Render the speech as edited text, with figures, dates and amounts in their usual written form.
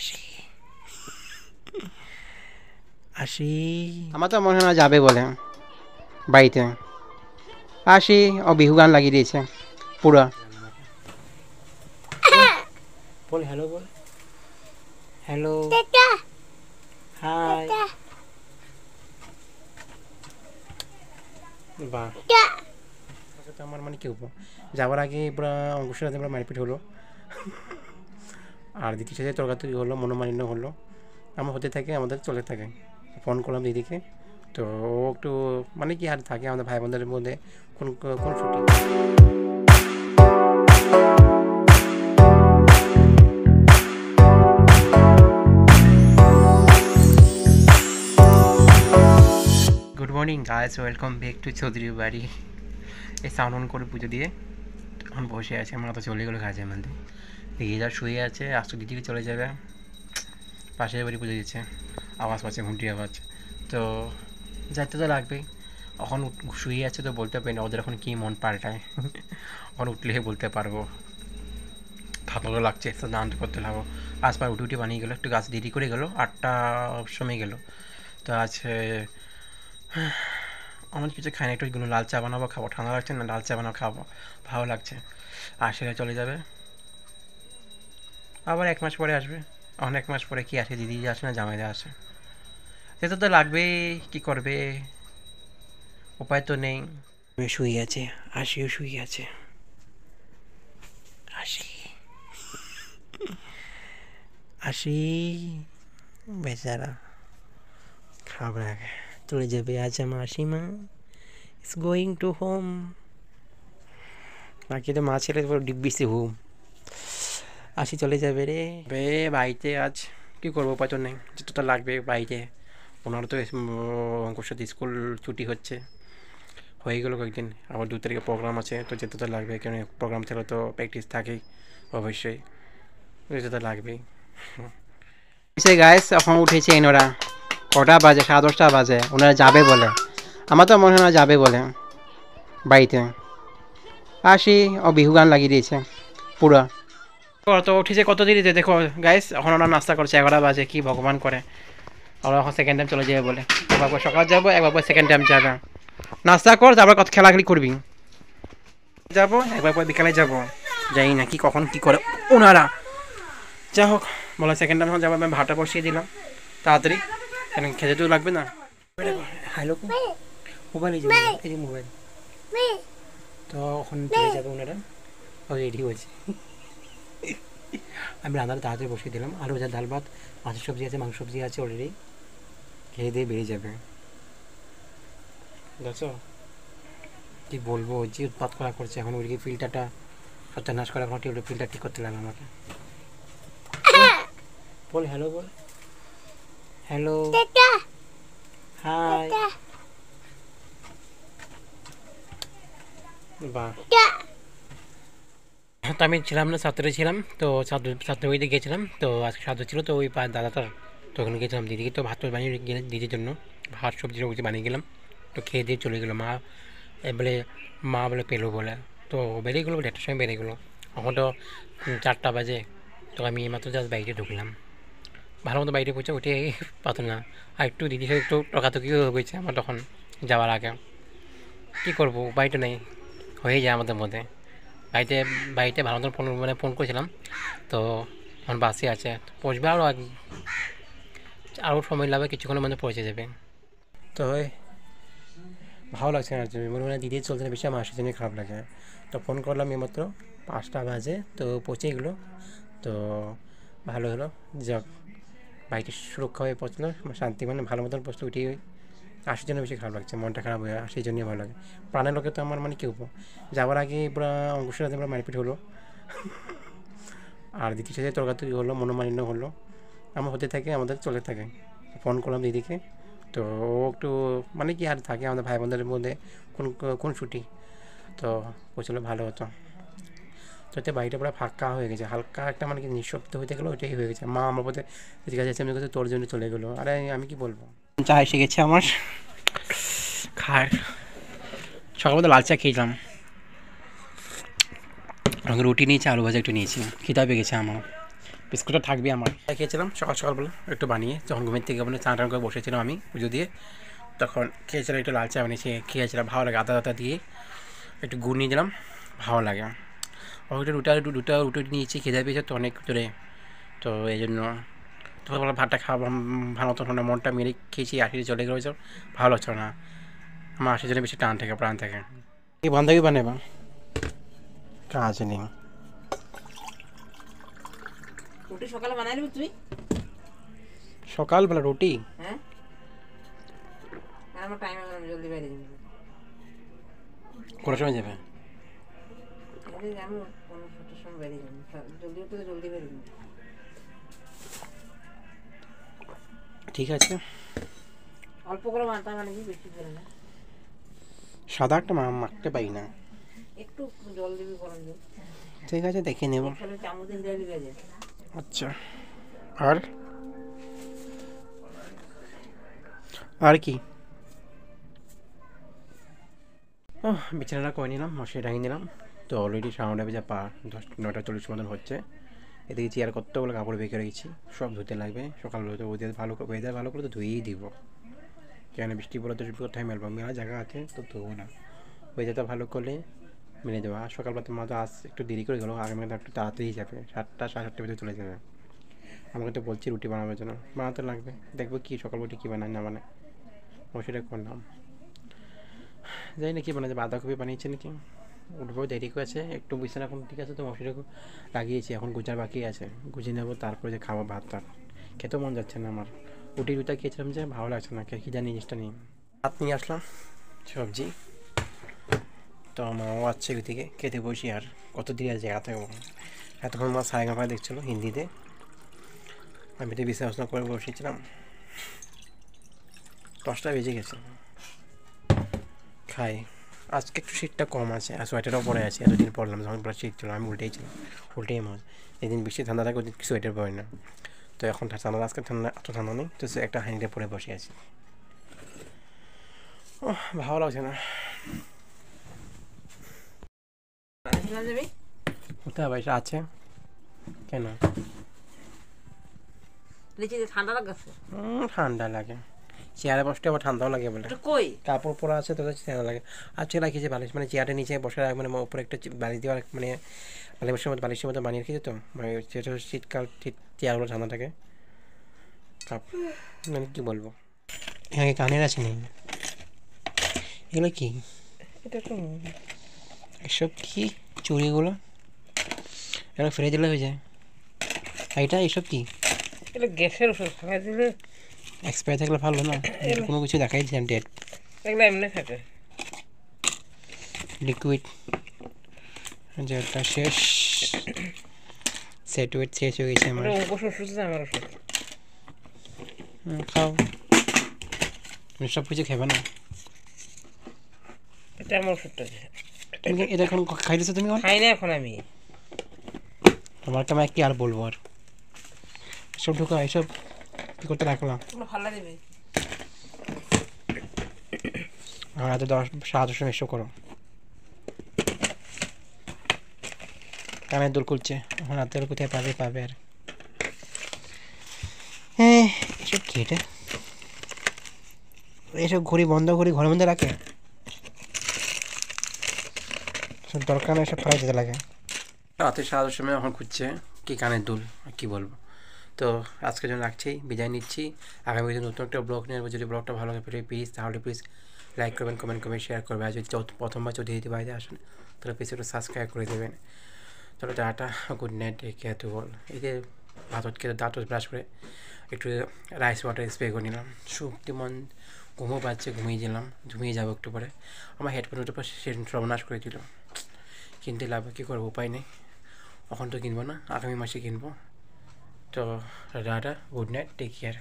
আসি আসি আমার তো মনে হয় যাবে বলে বাড়িতে আসি ও বিহু গান লাগিয়ে দিয়েছে পুরো বল হ্যালো বল হ্যালো হাই বাহ আমার মানে কেউ যাওয়ার আগে পুরো অঙ্কুশের সাথে মারপিট হলো আর দিদির সাথে তর্কাতর্কি হলো মনোমালিন্য হলো আমার হতে থাকে আমাদের চলে থাকে ফোন করলাম দিদিকে তো ও একটু মানে কি আর থাকে আমাদের ভাই বোনদের মধ্যে কোন কোন ছুটি good morning guys welcome back to Chowdhury বাড়ি এই সাউন্ড অন করে পুজো দিয়ে এখন বসে আছে আমরা তো চলে গেলো কাজের মধ্যে দিদিরা শুয়ে আছে আসতো দিদিকে চলে যাবে পাশের বাড়ি পুজো দিচ্ছে আওয়াজ পাচ্ছে ঘুঁটির আওয়াজ তো যাইতে তো লাগবেই এখন শুয়ে আছে তো বলতে পারি না ওদের এখন কী মন পাল্টায় এখন উঠলে বলতে পারবো ভালো লাগছে তো দান করতে লাগবো আজপার উঠে বানিয়ে গেলো একটু গাছ দেরি করে গেলো 8টার সময় গেলো তো আজ অনেক কিছু খাই না একটু লাল চা বানাবো খাবো ঠান্ডা লাগছে না লাল চা বানাবো খাবো ভালো লাগছে আর সেটা চলে যাবে আবার 1 মাস পরে আসবে অনেক মাস পরে কি আসে দিদি আসে না জামাইদা আসে সেটা তো লাগবেই কী করবে উপায় তো নেই শুয়ে আছে আসিও শুয়ে আছে আসি আসি বেচারা খাবার আগে চলে যাবে আজ আমার আসিমা ইস গোয়িং টু হোম বাকি তো মা ছেলে ডিব্বিসি হোম আসি চলে যাবে রে বাড়িতে আজ কী করবো উপায় তো নেই যেতে তো লাগবে বাড়িতে ওনারও তো অঙ্কুর সাথে স্কুল ছুটি হচ্ছে হয়ে গেলো কয়েকদিন আবার 2 তারিখে প্রোগ্রাম আছে তো যেতে তো লাগবে কেন প্রোগ্রাম থাকলে তো প্র্যাকটিস থাকেই অবশ্যই যেতে তো লাগবেই সে গাইস এখন উঠেছে ওরা কটা বাজে 10:30 বাজে ওনারা যাবে বলে আমার তো মনে হয় যাবে বলে বাড়িতে আসি ও বিহু গান লাগিয়ে দিয়েছে পুরো তো উঠেছে কত দেরিতে দেখো গাইস এখন ওরা নাস্তা করছে 11 বাজে কি ভগবান করে ওরা এখন সেকেন্ড টাইম চলে যাবে বলে একবার পর সকাল যাবো একবার পর সেকেন্ড টাইম যাবে নাস্তা কর তারপর কত খেলাখেলি করবি যাবো একবার পর বিকালে যাবো যাই না কি কখন কি করে ওনারা যা হোক বলো সেকেন্ড টাইম যাবো আমি ভাতটা বসিয়ে দিলাম তাড়াতাড়ি কেন খেতে তো লাগবে না হ্যালো মোবাইল এই যে মোবাইল তো ওখানে চলে যাবে ওনারা রেডি হয়েছে আমি রান্নাটা তাড়াতাড়ি বসিয়ে দিলাম আলু ভাজা ডাল ভাত মাছের সবজি আছে মাংস সবজি আছে অলরেডি খেয়ে দিয়ে বেরিয়ে যাবে দেখছো কি বলবো যে উৎপাত করা করছে এখন ওইদিকে ফিল্টারটা সত্যানাশ করা এখন ফিল্টার ঠিক করতে লাগবে আমাকে বল হ্যালো বল হ্যালো হাই বাহ তো আমি ছিলাম না ছাত্রে ছিলাম তো ছাত্র বাড়িতে গিয়েছিলাম তো আজকে ছাত্র ছিল তো ওই দাদাটা তো ওখানে গেছিলাম দিদিকে তো ভাত বানিয়ে গেলে দিদির জন্য ভাত সবজি সবজি বানিয়ে গেলাম তো খেয়ে দিয়ে চলে গেলো মা বলে পেলো বলে তো বেরিয়ে গেলো 1টার সময় বেরিয়ে গেলো এখন তো 4টা বাজে তো আমি মাত্র জাস্ট বাইরে ঢুকলাম ভালো মতো বাইরে পৌঁছে উঠে পাতো না আর একটু দিদির সাথে একটু টকাটকিও হয়ে গেছে আমার তখন যাওয়ার আগে কী করবো উপায়টা নেই হয়ে যায় আমাদের মধ্যে বাড়িতে ভালো মতন ফোন করেছিলাম তো এখন বাসে আছে পৌঁছবে আরও সময় লাগবে কিছুক্ষণের মধ্যে পৌঁছে যাবে তো ভালো লাগছে না মনে দিদি চলতে বেশি আমার আসার জন্য খারাপ লাগে তো ফোন করলাম এইমাত্র 5টা বাজে তো পৌঁছে গেলো তো ভালো হলো যাক বাইকটি সুরক্ষা হয়ে পৌঁছলো শান্তি মানে ভালো মতন পৌঁছতে উঠেই আসার জন্য বেশি খারাপ লাগছে মনটা খারাপ হয়ে সেই জন্যই ভালো লাগে প্রাণের লোকে তো আমার মানে কেউ যাওয়ার আগে পুরো অঙ্কুশের সাথে মারপিট হলো আর দিদির সাথে তর্কাতর্কি হলো মনোমালিন্য হলো আমার হতে থাকে আমাদের চলে থাকে ফোন করলাম দিদিকে তো ও একটু মানে কি আর থাকে আমাদের ভাই বোনদের মধ্যে কোন ছুটি তো পৌঁছলে ভালো হতো তো এতে বাড়িটা পুরো ফাঁকা হয়ে গেছে হালকা একটা মানে কি নিঃশব্দ হতে গেলো ওইটাই হয়ে গেছে মা আমার মধ্যে জিজ্ঞাসা যাচ্ছে আমি তোর জন্য চলে গেলো আরে আমি কি বলবো চা এসে গেছে আমার খার সকালবেলা লাল চা খেয়েছিলাম আমাকে রুটি নিয়েছি আলু ভাজা একটু নিয়েছি খিদা পেয়ে গেছে আমার বিস্কুটটা থাকবে আমার। খেয়েছিলাম সকালবেলা একটু বানিয়ে, যখন ঘুমের থেকে মানে চান টান করে বসেছিলাম আমি পুজো দিয়ে, তখন খেয়েছিলাম একটু লাল চা বানিয়েছি, খেয়েছিলাম, ভালো লাগে। আদা দিয়ে একটু গুড় নিয়ে দিলাম, ভালো লাগে। ওইটা দুটো রুটি নিয়েছি, খেতে পেয়েছে তো অনেক দূরে, তো এই জন্য দুপুরবেলা ভাতটা খাওয়া ভালো হতো না, মনটা মেরে খেয়েছি, আসিতে চলে গেলে সব ভালো লাগছে না। আমার আসির জন্য বেশি টান থাকে, প্রাণ থাকে। এই বান্ধবী বানাবা কাজ নেই। রুটি সকালে বানাই নিবি তুই? সকালবেলা রুটি? হ্যাঁ, আমার টাইম এখন আমি জলদি বেরিয়ে যাবো। কোন সময় যাবে? আমি 15টার সময় বেরিয়ে যাবো, জলদি উঠতে তো জলদি বেরিয়ে যাবো। ঠিক আছে, অল্প করে বানতে বানিয়ে বেশি করে না। সাদা একটা মাখতে পারি না। একটু জল দিবি, গরম জল। ঠিক আছে, দেখে নেব। চামচে হিলালি বেজে। আচ্ছা, আর আর কি? ও বিছানাটা করে নিলাম, মশারি টাঙিয়ে নিলাম। তো অলরেডি সাউন্ড হবে যা 9:40 মতন হচ্ছে। এদিকে চেয়ার কতগুলো কাপড় বেঁকে রেখেছি, সব ধুতে লাগবে। সকাল হতে ওদের ভালো করে, ওয়েদার ভালো করে তো ধুয়েই দিব, কেন বৃষ্টি পড়ে তো কোথায় মেলবো, মেলা জায়গা আছে তো ধোবো না। ওয়েদারটা ভালো করলে মেলে দেবো। আর সকালবেলা তোমার তো আজ একটু দেরি করে গেলো, আগামী একটু তাড়াতাড়ি যাবে, 7টা সাড়ে 7টার ভিতরে চলে যাবে। আমাকে তো বলছি রুটি বানানোর জন্য, বানাতে লাগবে। দেখবো কি সকাল রুটি কী বানায় না বানায়, সেটা করলাম। জানি না কী বানাচ্ছে, বাঁধাকপি বানিয়েছে নাকি। উঠবো, দেরি করেছে একটু, বিছানা এখন ঠিক আছে, তো মশারি লাগিয়েছি, এখন গুজার বাকি আছে, গুছিয়ে নেবো, তারপরে যে খাবো ভাতটা। খেতেও মন যাচ্ছে না আমার, রুটি দুটা খেয়েছিলাম যে ভালো লাগছে না, কি জানি জিনিসটা নিয়ে। ভাত নিয়ে আসলাম, সবজি। তো মাও আসছে থেকে খেতে বসি, আর কত দিন আছে এত, এতক্ষণ মা সারেগামা দেখছিলো হিন্দিতে, আমি তো বিশ্লেষণ করে বসেছিলাম। 10টা বেজে গেছে, খাই। আজকে একটু শীতটা কম আছে, আর সোয়েটারও পরে আছে, এতদিন পরলাম, যখন পরে শীত ছিল আমি উল্টেই মাছ। যেদিন বেশি ঠান্ডা থাকে ওদিন সোয়েটার পরে না, তো এখন ঠান্ডা, আজকে ঠান্ডা অত ঠান্ডা নেই, তো একটা হ্যান্ডে পরে বসে আছি। ও ভালো লাগছে না। কোথায় পয়সা আছে কেন? ঠান্ডা লাগছে, ঠান্ডা লাগে, চেয়ারে বসতে আবার ঠান্ডাও লাগে বলে। কই কাপড় পরা আছে তো ঠান্ডা লাগে। আর চেয়ার রেখেছে বালিশ, মানে চেয়ারের নিচে বসে মানে উপরে একটা বালিশ দেওয়ার, মানে বালিশের মতো বানিয়ে রেখেছে, তো মানে যেটা শীতকাল চেয়ারগুলো ঠান্ডা থাকে। মানে কী বলবো, এখানে কানের আছে নেই, এগুলো কি? এটা তো এসব কি চুড়িগুলো এগুলো ফেলে দিলে হয়ে যায়। এটা এসব কি? এটা গ্যাসের ওষুধ, খাওয়া দিলে এক্সপায়ার থাকলে ভালো না, কোনো কিছু দেখাই দিচ্ছি ডেট। এগুলো এমনি থাকে লিকুইড, যেটা শেষ, সেট ওয়েট শেষ হয়ে গেছে আমার। ওষুধ আমার ওষুধ খাও, তুমি সব কিছু খেবে না। এটা আমার ওষুধটা, তুমি এটা এখন খাইতেছো? তুমি খাই না এখন আমি, তোমার কেমন কি আর বলবো, আর এসব ঢুকা, এসব কী করতে রাখলাম? ভালো দেবে আমার হাতে 10-7 সময় এসব করো, কানের দুল খুলছে, এখন হাতের কোথায় পাবে আর। হ্যাঁ, এসব কি এটা? এসব ঘড়ি বন্ধ, ঘড়ি ঘরের মধ্যে রাখে, সব দরকার নেই, সব ফেলাই যেতে লাগে। রাতে 7টার সময় এখন খুঁজছে কি কানের দুল, কী বলবো। তো আজকের জন্য রাখছি, বিদায় নিচ্ছি। আগামী দিন নতুন একটা ব্লগ নিয়ে আসবো। যদি ব্লগটা ভালো লাগে প্লিজ, তাহলে প্লিজ লাইক করবেন, কমেন্ট করবেন, শেয়ার করবেন। আর যদি প্রথমবার যদি বাড়িতে আসেন তাহলে প্লিজ একটু সাবস্ক্রাইব করে দেবেন। চলো tata, good night, care to all. এই যে ভাত খেতে দাঁত ব্রাশ করে একটু রাইস ওয়াটার স্প্রে করে নিলাম, শুকতি মন ঘুমো পাচ্ছে, ঘুমিয়ে যাবো একটু পরে। আমার হেডফোনের উপর সে সর্বনাশ করে দিল, কিনতে লাভ, কী করবো, উপায় নেই। এখন তো কিনবো না, আগামী মাসে কিনবো। তো tata, good night, take care.